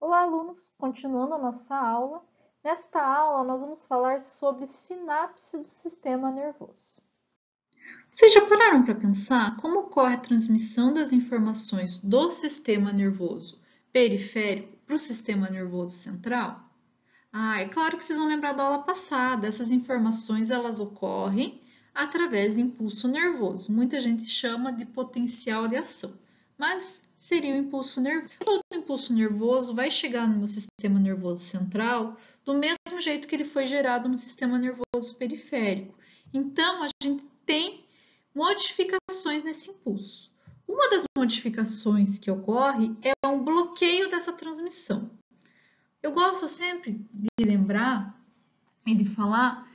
Olá, alunos! Continuando a nossa aula, nesta aula nós vamos falar sobre sinapse do sistema nervoso. Vocês já pararam para pensar como ocorre a transmissão das informações do sistema nervoso periférico para o sistema nervoso central? É claro que vocês vão lembrar da aula passada. Essas informações elas ocorrem através de impulso nervoso. Muita gente chama de potencial de ação, mas seria o impulso nervoso. Todo impulso nervoso vai chegar no meu sistema nervoso central do mesmo jeito que ele foi gerado no sistema nervoso periférico. Então, a gente tem modificações nesse impulso. Uma das modificações que ocorre é um bloqueio dessa transmissão. Eu gosto sempre de lembrar e de falar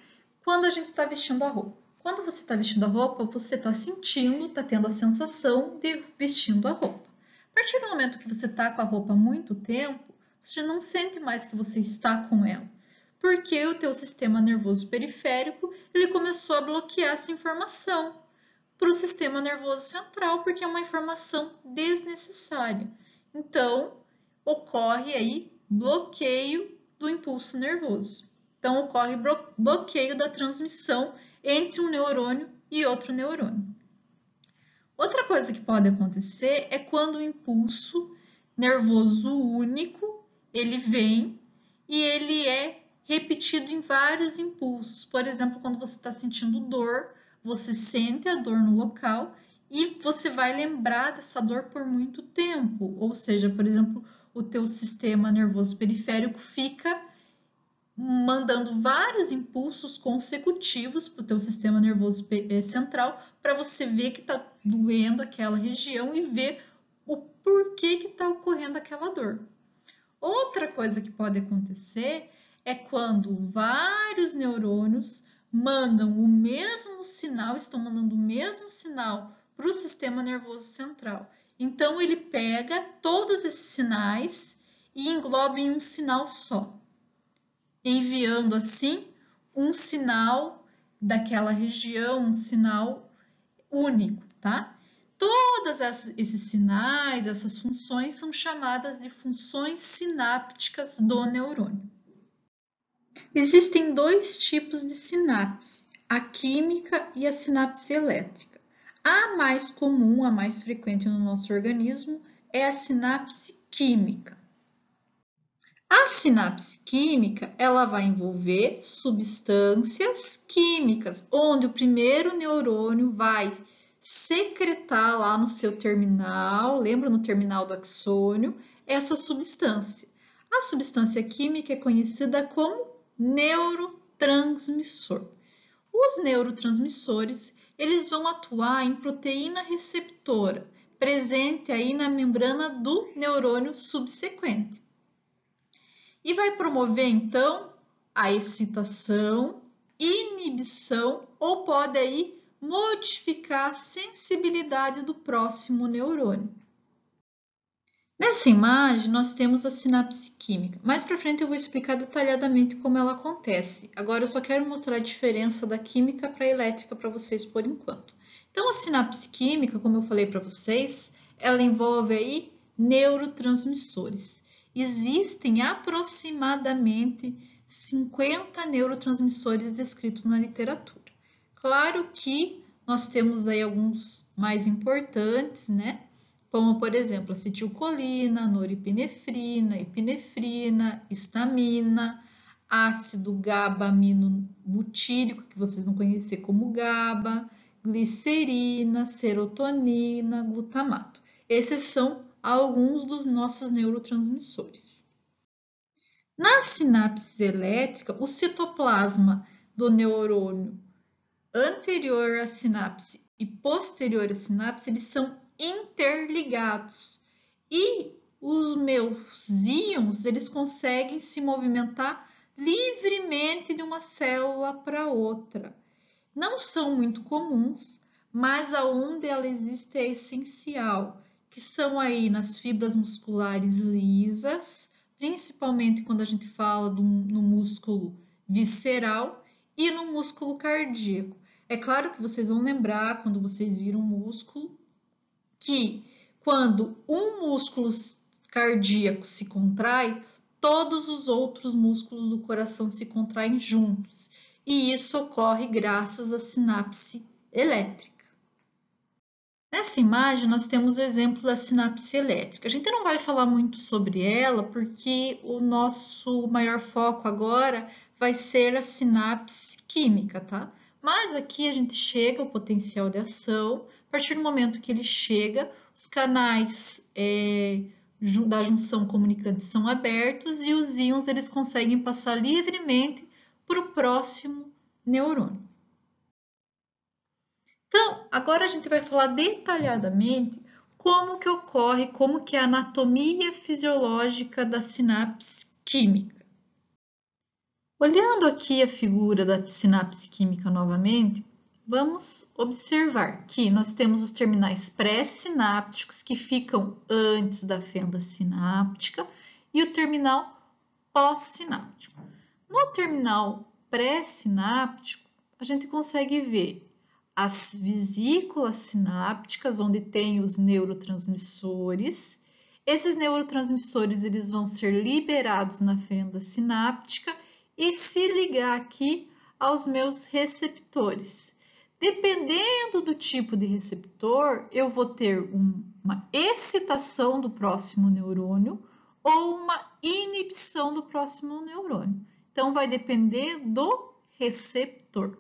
quando a gente está vestindo a roupa. Quando você está vestindo a roupa, você está sentindo, está tendo a sensação de vestindo a roupa. A partir do momento que você está com a roupa há muito tempo, você não sente mais que você está com ela, porque o teu sistema nervoso periférico ele começou a bloquear essa informação para o sistema nervoso central, porque é uma informação desnecessária. Então, ocorre aí bloqueio do impulso nervoso. Então, ocorre bloqueio da transmissão entre um neurônio e outro neurônio. Outra coisa que pode acontecer é quando o impulso nervoso único, ele vem e ele é repetido em vários impulsos. Por exemplo, quando você está sentindo dor, você sente a dor no local e você vai lembrar dessa dor por muito tempo. Ou seja, por exemplo, o teu sistema nervoso periférico fica mandando vários impulsos consecutivos para o teu sistema nervoso central para você ver que está doendo aquela região e ver o porquê que está ocorrendo aquela dor. Outra coisa que pode acontecer é quando vários neurônios mandam o mesmo sinal, estão mandando o mesmo sinal para o sistema nervoso central. Então, ele pega todos esses sinais e engloba em um sinal só, enviando assim um sinal daquela região, um sinal único, tá? Todos esses sinais, essas funções são chamadas de funções sinápticas do neurônio. Existem dois tipos de sinapse, a química e a sinapse elétrica. A mais comum, a mais frequente no nosso organismo, é a sinapse química. A sinapse química, ela vai envolver substâncias químicas, onde o primeiro neurônio vai secretar lá no seu terminal, lembra no terminal do axônio, essa substância. A substância química é conhecida como neurotransmissor. Os neurotransmissores, eles vão atuar em proteína receptora, presente aí na membrana do neurônio subsequente. E vai promover, então, a excitação, inibição ou pode aí modificar a sensibilidade do próximo neurônio. Nessa imagem, nós temos a sinapse química. Mais para frente eu vou explicar detalhadamente como ela acontece. Agora eu só quero mostrar a diferença da química para a elétrica para vocês por enquanto. Então, a sinapse química, como eu falei para vocês, ela envolve aí neurotransmissores. Existem aproximadamente 50 neurotransmissores descritos na literatura. Claro que nós temos aí alguns mais importantes, né? Como, por exemplo, acetilcolina, norepinefrina, epinefrina, histamina, ácido GABA-aminobutírico, que vocês vão conhecer como GABA, glicerina, serotonina, glutamato. Esses são alguns dos nossos neurotransmissores. Na sinapse elétrica, o citoplasma do neurônio anterior à sinapse e posterior à sinapse, eles são interligados. E os meus íons, eles conseguem se movimentar livremente de uma célula para outra. Não são muito comuns, mas aonde ela existe é essencial, que são aí nas fibras musculares lisas, principalmente quando a gente fala no músculo visceral e no músculo cardíaco. É claro que vocês vão lembrar, quando vocês viram um músculo, que quando um músculo cardíaco se contrai, todos os outros músculos do coração se contraem juntos. E isso ocorre graças à sinapse elétrica. Nessa imagem, nós temos o exemplo da sinapse elétrica. A gente não vai falar muito sobre ela, porque o nosso maior foco agora vai ser a sinapse química, tá? Mas aqui a gente chega ao potencial de ação. A partir do momento que ele chega, os canais da junção comunicante são abertos e os íons eles conseguem passar livremente para o próximo neurônio. Então, agora a gente vai falar detalhadamente como que ocorre, como que é a anatomia fisiológica da sinapse química. Olhando aqui a figura da sinapse química novamente, vamos observar que nós temos os terminais pré-sinápticos que ficam antes da fenda sináptica e o terminal pós-sináptico. No terminal pré-sináptico, a gente consegue ver as vesículas sinápticas, onde tem os neurotransmissores. Esses neurotransmissores eles vão ser liberados na fenda sináptica e se ligar aqui aos meus receptores. Dependendo do tipo de receptor, eu vou ter uma excitação do próximo neurônio ou uma inibição do próximo neurônio. Então, vai depender do receptor.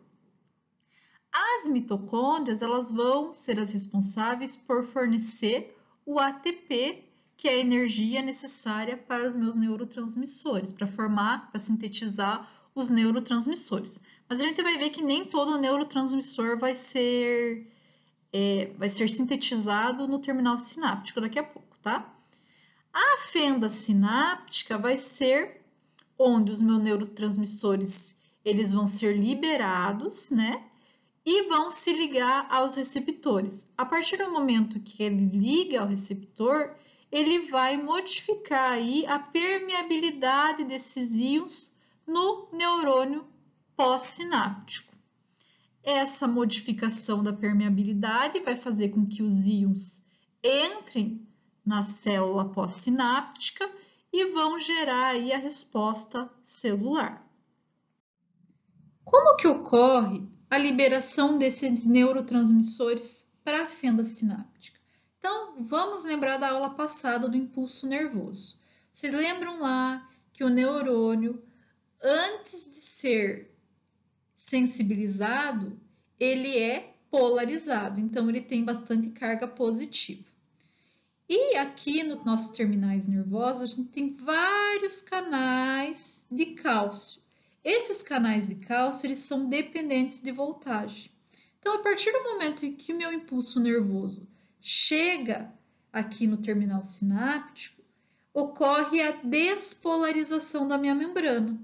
As mitocôndrias, elas vão ser as responsáveis por fornecer o ATP, que é a energia necessária para os meus neurotransmissores, para sintetizar os neurotransmissores. Mas a gente vai ver que nem todo neurotransmissor vai ser sintetizado no terminal sináptico daqui a pouco, tá? A fenda sináptica vai ser onde os meus neurotransmissores eles vão ser liberados, né? E vão se ligar aos receptores. A partir do momento que ele liga ao receptor, ele vai modificar aí a permeabilidade desses íons no neurônio pós-sináptico. Essa modificação da permeabilidade vai fazer com que os íons entrem na célula pós-sináptica e vão gerar aí a resposta celular. Como que ocorre a liberação desses neurotransmissores para a fenda sináptica? Então, vamos lembrar da aula passada do impulso nervoso. Vocês lembram lá que o neurônio, antes de ser sensibilizado, ele é polarizado, então ele tem bastante carga positiva. E aqui nos nossos terminais nervosos, a gente tem vários canais de cálcio. Esses canais de cálcio, eles são dependentes de voltagem. Então, a partir do momento em que o meu impulso nervoso chega aqui no terminal sináptico, ocorre a despolarização da minha membrana.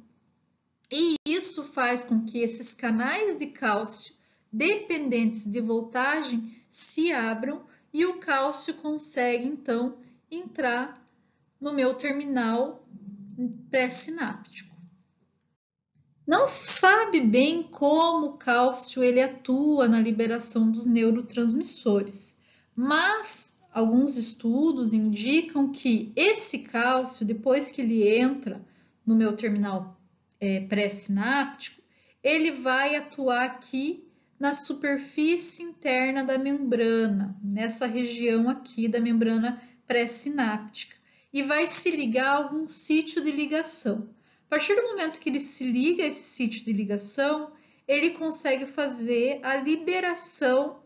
E isso faz com que esses canais de cálcio dependentes de voltagem se abram e o cálcio consegue, então, entrar no meu terminal pré-sináptico. Não se sabe bem como o cálcio ele atua na liberação dos neurotransmissores, mas alguns estudos indicam que esse cálcio, depois que ele entra no meu terminal pré-sináptico, ele vai atuar aqui na superfície interna da membrana, nessa região aqui da membrana pré-sináptica, e vai se ligar a algum sítio de ligação. A partir do momento que ele se liga a esse sítio de ligação, ele consegue fazer a liberação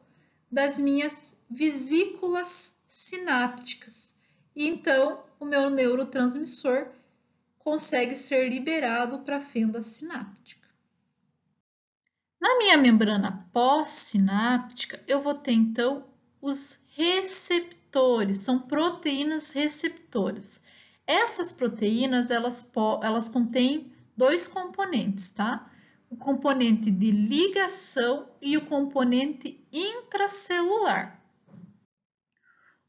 das minhas vesículas sinápticas. E então, o meu neurotransmissor consegue ser liberado para a fenda sináptica. Na minha membrana pós-sináptica, eu vou ter, então, os receptores, são proteínas receptoras. Essas proteínas, elas contêm dois componentes, tá? O componente de ligação e o componente intracelular.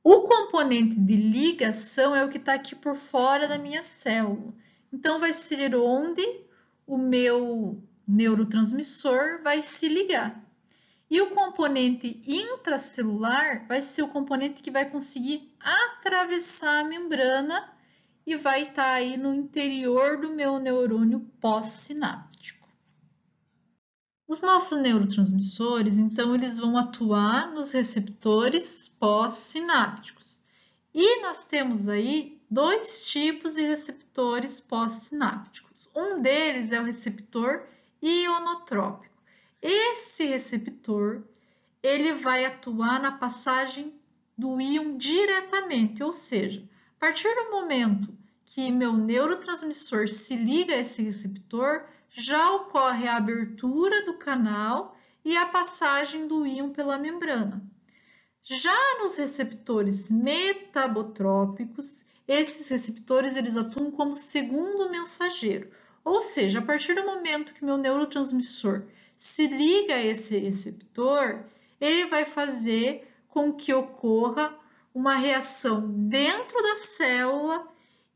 O componente de ligação é o que está aqui por fora da minha célula. Então, vai ser onde o meu neurotransmissor vai se ligar. E o componente intracelular vai ser o componente que vai conseguir atravessar a membrana e vai estar aí no interior do meu neurônio pós-sináptico. Os nossos neurotransmissores, então, eles vão atuar nos receptores pós-sinápticos. E nós temos aí dois tipos de receptores pós-sinápticos. Um deles é o receptor ionotrópico. Esse receptor, ele vai atuar na passagem do íon diretamente, ou seja, a partir do momento que meu neurotransmissor se liga a esse receptor, já ocorre a abertura do canal e a passagem do íon pela membrana. Já nos receptores metabotrópicos, esses receptores eles atuam como segundo mensageiro, ou seja, a partir do momento que meu neurotransmissor se liga a esse receptor, ele vai fazer com que ocorra uma reação dentro da célula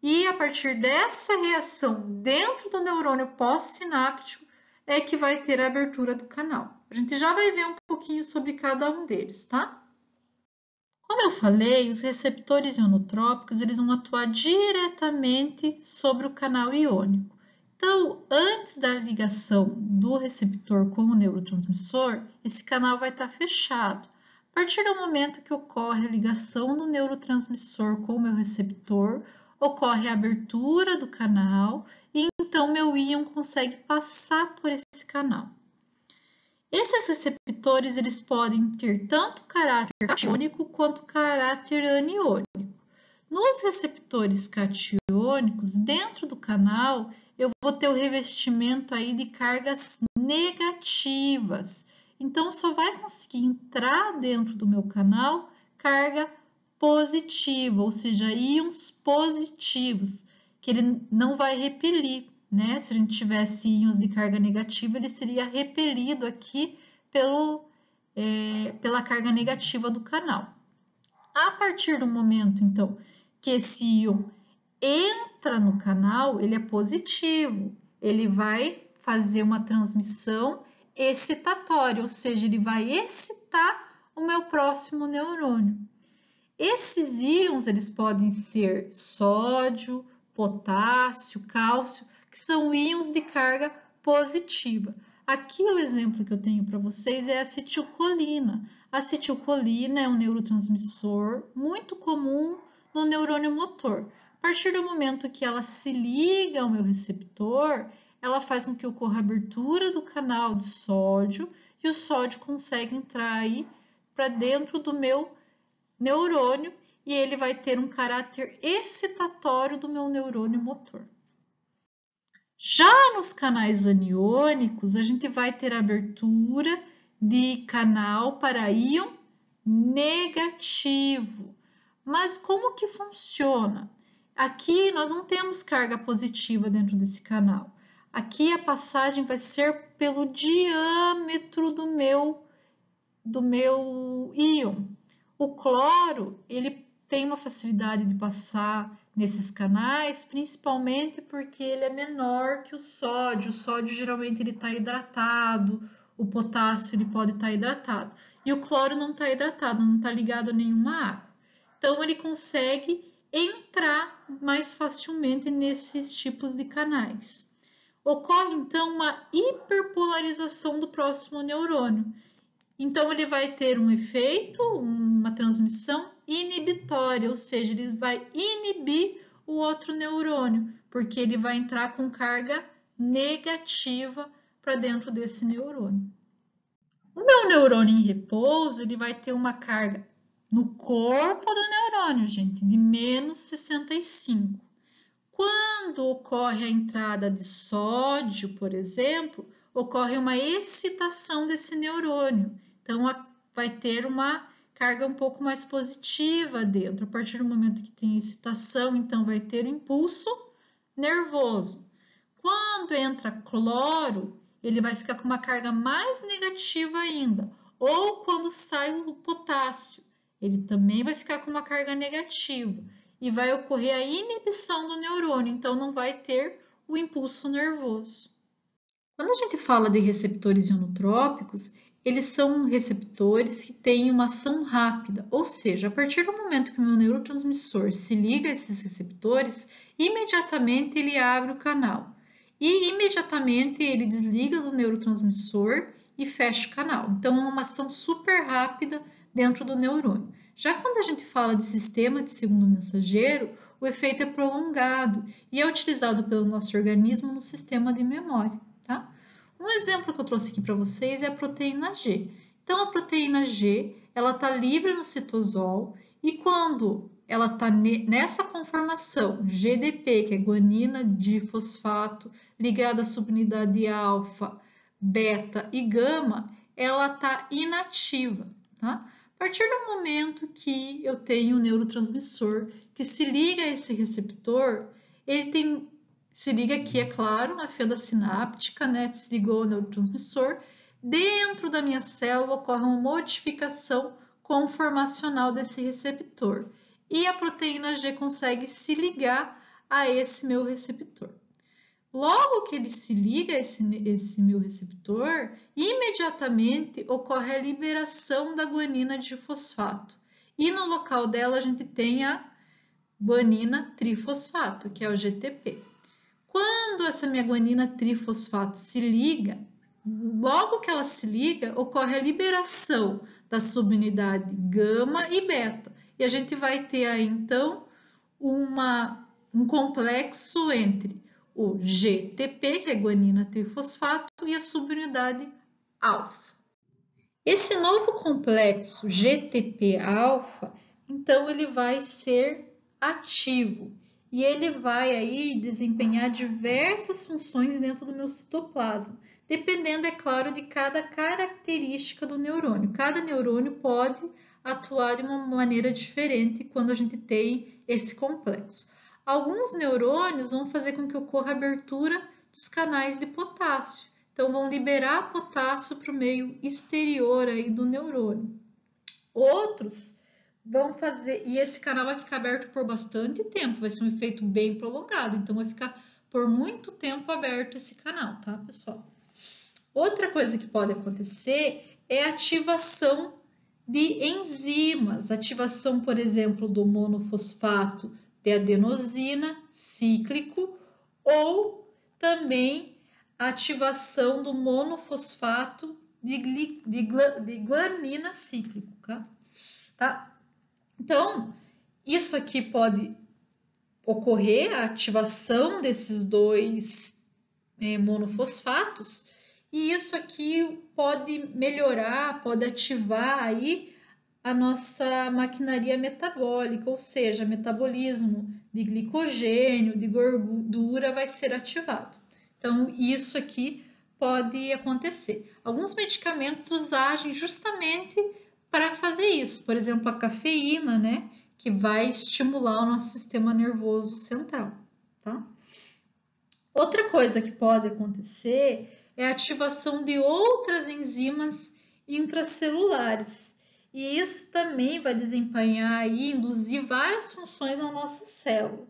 e a partir dessa reação dentro do neurônio pós-sináptico é que vai ter a abertura do canal. A gente já vai ver um pouquinho sobre cada um deles, tá? Como eu falei, os receptores ionotrópicos eles vão atuar diretamente sobre o canal iônico. Então, antes da ligação do receptor com o neurotransmissor, esse canal vai estar fechado. A partir do momento que ocorre a ligação do neurotransmissor com o meu receptor, ocorre a abertura do canal e então meu íon consegue passar por esse canal. Esses receptores eles podem ter tanto caráter catiônico quanto caráter aniônico. Nos receptores catiônicos, dentro do canal, eu vou ter o revestimento aí de cargas negativas. Então, só vai conseguir entrar dentro do meu canal carga positiva, ou seja, íons positivos, que ele não vai repelir, né? Se a gente tivesse íons de carga negativa, ele seria repelido aqui pela carga negativa do canal. A partir do momento, então, que esse íon entra no canal, ele é positivo, ele vai fazer uma transmissão excitatória, ou seja, ele vai excitar o meu próximo neurônio. Esses íons, eles podem ser sódio, potássio, cálcio, que são íons de carga positiva. Aqui o exemplo que eu tenho para vocês é a acetilcolina. A acetilcolina é um neurotransmissor muito comum no neurônio motor. A partir do momento que ela se liga ao meu receptor, ela faz com que ocorra a abertura do canal de sódio e o sódio consegue entrar aí para dentro do meu neurônio e ele vai ter um caráter excitatório do meu neurônio motor. Já nos canais aniônicos, a gente vai ter abertura de canal para íon negativo. Mas como que funciona? Aqui nós não temos carga positiva dentro desse canal. Aqui a passagem vai ser pelo diâmetro do meu íon. O cloro, ele tem uma facilidade de passar nesses canais, principalmente porque ele é menor que o sódio. O sódio geralmente ele está hidratado, o potássio ele pode estar hidratado. E o cloro não está hidratado, não está ligado a nenhuma água. Então ele consegue entrar mais facilmente nesses tipos de canais. Ocorre então uma hiperpolarização do próximo neurônio. Então, ele vai ter um efeito, uma transmissão inibitória, ou seja, ele vai inibir o outro neurônio, porque ele vai entrar com carga negativa para dentro desse neurônio. O meu neurônio em repouso, ele vai ter uma carga no corpo do neurônio, gente, de menos 65. Quando ocorre a entrada de sódio, por exemplo, ocorre uma excitação desse neurônio. Então, vai ter uma carga um pouco mais positiva dentro. A partir do momento que tem excitação, então vai ter o impulso nervoso. Quando entra cloro, ele vai ficar com uma carga mais negativa ainda. Ou quando sai o potássio, ele também vai ficar com uma carga negativa. E vai ocorrer a inibição do neurônio, então não vai ter o impulso nervoso. Quando a gente fala de receptores ionotrópicos, eles são receptores que têm uma ação rápida, ou seja, a partir do momento que o meu neurotransmissor se liga a esses receptores, imediatamente ele abre o canal e imediatamente ele desliga do neurotransmissor e fecha o canal. Então, é uma ação super rápida dentro do neurônio. Já quando a gente fala de sistema de segundo mensageiro, o efeito é prolongado e é utilizado pelo nosso organismo no sistema de memória, tá? Um exemplo que eu trouxe aqui para vocês é a proteína G. Então, a proteína G, ela está livre no citosol e quando ela está nessa conformação GDP, que é guanina difosfato, ligada à subunidade alfa, beta e gama, ela está inativa, tá? A partir do momento que eu tenho um neurotransmissor que se liga a esse receptor, ele se liga aqui, é claro, na fenda sináptica, né? Se ligou ao neurotransmissor. Dentro da minha célula ocorre uma modificação conformacional desse receptor e a proteína G consegue se ligar a esse meu receptor. Logo que ele se liga a esse meu receptor, imediatamente ocorre a liberação da guanina difosfato. E no local dela a gente tem a guanina trifosfato, que é o GTP. Quando essa minha guanina trifosfato se liga, logo que ela se liga, ocorre a liberação da subunidade gama e beta. E a gente vai ter aí, então, um complexo entre o GTP, que é guanina trifosfato, e a subunidade alfa. Esse novo complexo GTP-alfa, então, ele vai ser ativo e ele vai aí desempenhar diversas funções dentro do meu citoplasma, dependendo, é claro, de cada característica do neurônio. Cada neurônio pode atuar de uma maneira diferente quando a gente tem esse complexo. Alguns neurônios vão fazer com que ocorra a abertura dos canais de potássio. Então, vão liberar potássio para o meio exterior aí do neurônio. Outros vão fazer, e esse canal vai ficar aberto por bastante tempo, vai ser um efeito bem prolongado, então vai ficar por muito tempo aberto esse canal, tá, pessoal? Outra coisa que pode acontecer é a ativação de enzimas, ativação, por exemplo, do monofosfato de adenosina cíclico ou também a ativação do monofosfato de guanina cíclico, tá? Então, isso aqui pode ocorrer, a ativação desses dois monofosfatos, e isso aqui pode melhorar, pode ativar aí a nossa maquinaria metabólica, ou seja, metabolismo de glicogênio, de gordura vai ser ativado. Então, isso aqui pode acontecer. Alguns medicamentos agem justamente para fazer isso. Por exemplo, a cafeína, né, que vai estimular o nosso sistema nervoso central, tá? Outra coisa que pode acontecer é a ativação de outras enzimas intracelulares. E isso também vai desempenhar e induzir várias funções na nossa célula.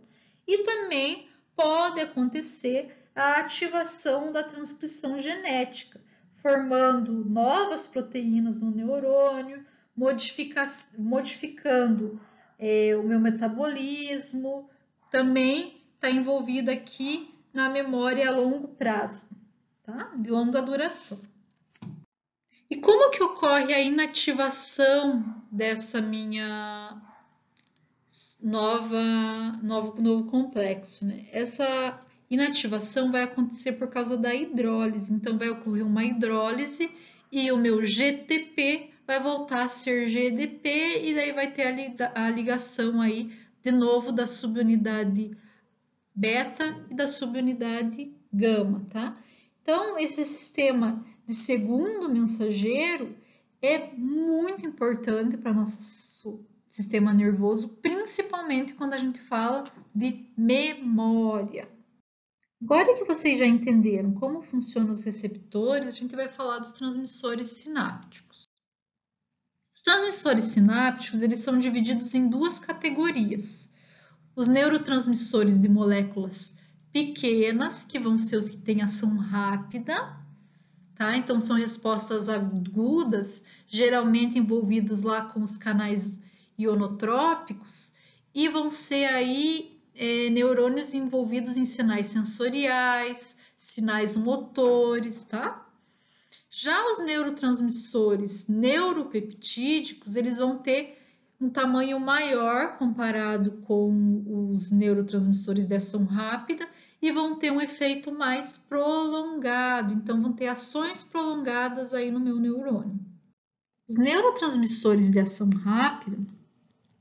E também pode acontecer a ativação da transcrição genética, formando novas proteínas no neurônio, modificando o meu metabolismo. Também está envolvida aqui na memória a longo prazo, tá? De longa duração. E como que ocorre a inativação dessa minha novo complexo, né? Essa inativação vai acontecer por causa da hidrólise. Então, vai ocorrer uma hidrólise e o meu GTP vai voltar a ser GDP e daí vai ter a ligação aí de novo da subunidade beta e da subunidade gama, tá? Então, esse sistema de segundo mensageiro é muito importante para nosso sistema nervoso, principalmente quando a gente fala de memória. Agora que vocês já entenderam como funcionam os receptores, a gente vai falar dos transmissores sinápticos. Os transmissores sinápticos, eles são divididos em duas categorias. Os neurotransmissores de moléculas pequenas, que vão ser os que têm ação rápida, tá? Então, são respostas agudas, geralmente envolvidas lá com os canais ionotrópicos, e vão ser aí neurônios envolvidos em sinais sensoriais, sinais motores, tá? Já os neurotransmissores neuropeptídicos, eles vão ter um tamanho maior comparado com os neurotransmissores de ação rápida e vão ter um efeito mais prolongado, então vão ter ações prolongadas aí no meu neurônio. Os neurotransmissores de ação rápida,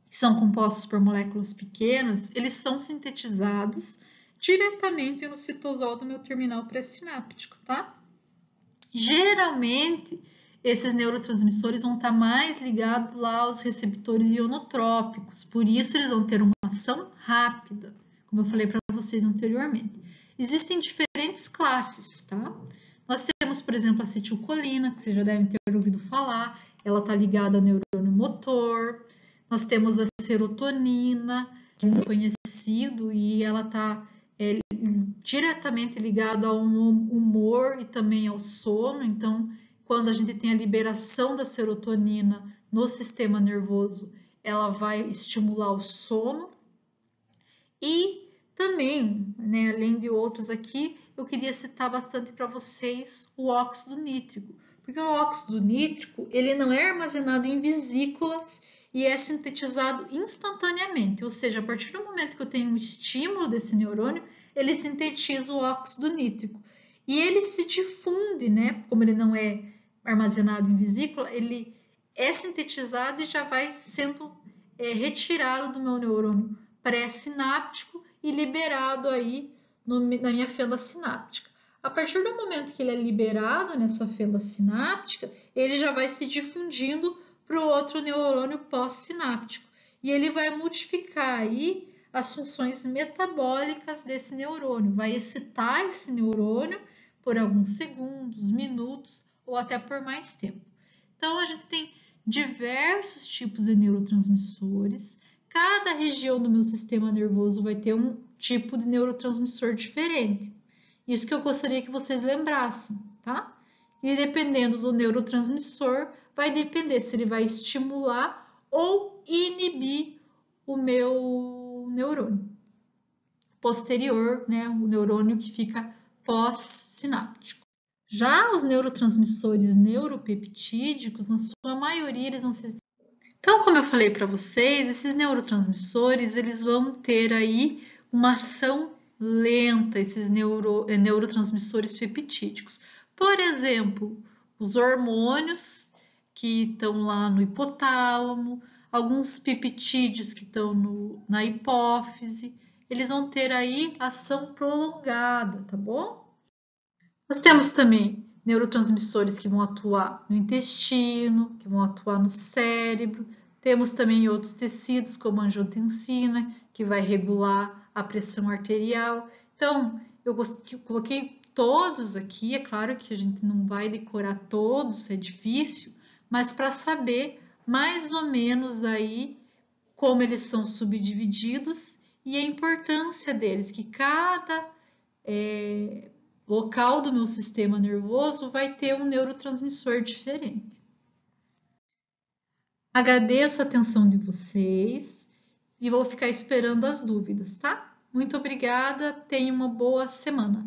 que são compostos por moléculas pequenas, eles são sintetizados diretamente no citosol do meu terminal pré-sináptico, tá? Geralmente, esses neurotransmissores vão estar mais ligados lá aos receptores ionotrópicos, por isso eles vão ter uma ação rápida, como eu falei para vocês anteriormente. Existem diferentes classes, tá? Nós temos, por exemplo, a acetilcolina, que vocês já devem ter ouvido falar, ela está ligada ao neurônio motor. Nós temos a serotonina, que é muito conhecido, e ela está diretamente ligada ao humor e também ao sono. Então, quando a gente tem a liberação da serotonina no sistema nervoso, ela vai estimular o sono. E também, né, além de outros aqui, eu queria citar bastante para vocês o óxido nítrico, porque o óxido nítrico ele não é armazenado em vesículas e é sintetizado instantaneamente, ou seja, a partir do momento que eu tenho um estímulo desse neurônio, ele sintetiza o óxido nítrico e ele se difunde, né? Como ele não é armazenado em vesícula, ele é sintetizado e já vai sendo retirado do meu neurônio pré-sináptico e liberado aí na minha fenda sináptica. A partir do momento que ele é liberado nessa fenda sináptica, ele já vai se difundindo para o outro neurônio pós-sináptico e ele vai modificar aí as funções metabólicas desse neurônio, vai excitar esse neurônio por alguns segundos, minutos ou até por mais tempo. Então, a gente tem diversos tipos de neurotransmissores. Cada região do meu sistema nervoso vai ter um tipo de neurotransmissor diferente. Isso que eu gostaria que vocês lembrassem, tá? E dependendo do neurotransmissor, vai depender se ele vai estimular ou inibir o meu neurônio posterior, né? O neurônio que fica pós-sináptico. Já os neurotransmissores neuropeptídicos, na sua maioria, eles vão ser... Então, como eu falei para vocês, esses neurotransmissores, eles vão ter aí uma ação lenta, esses neurotransmissores peptídicos. Por exemplo, os hormônios que estão lá no hipotálamo, alguns peptídeos que estão na hipófise, eles vão ter aí ação prolongada, tá bom? Nós temos também neurotransmissores que vão atuar no intestino, que vão atuar no cérebro. Temos também outros tecidos, como a angiotensina, que vai regular a pressão arterial. Então, eu coloquei todos aqui. É claro que a gente não vai decorar todos, é difícil, mas para saber mais ou menos aí como eles são subdivididos e a importância deles, que cada local do meu sistema nervoso vai ter um neurotransmissor diferente. Agradeço a atenção de vocês e vou ficar esperando as dúvidas, tá? Muito obrigada, tenha uma boa semana.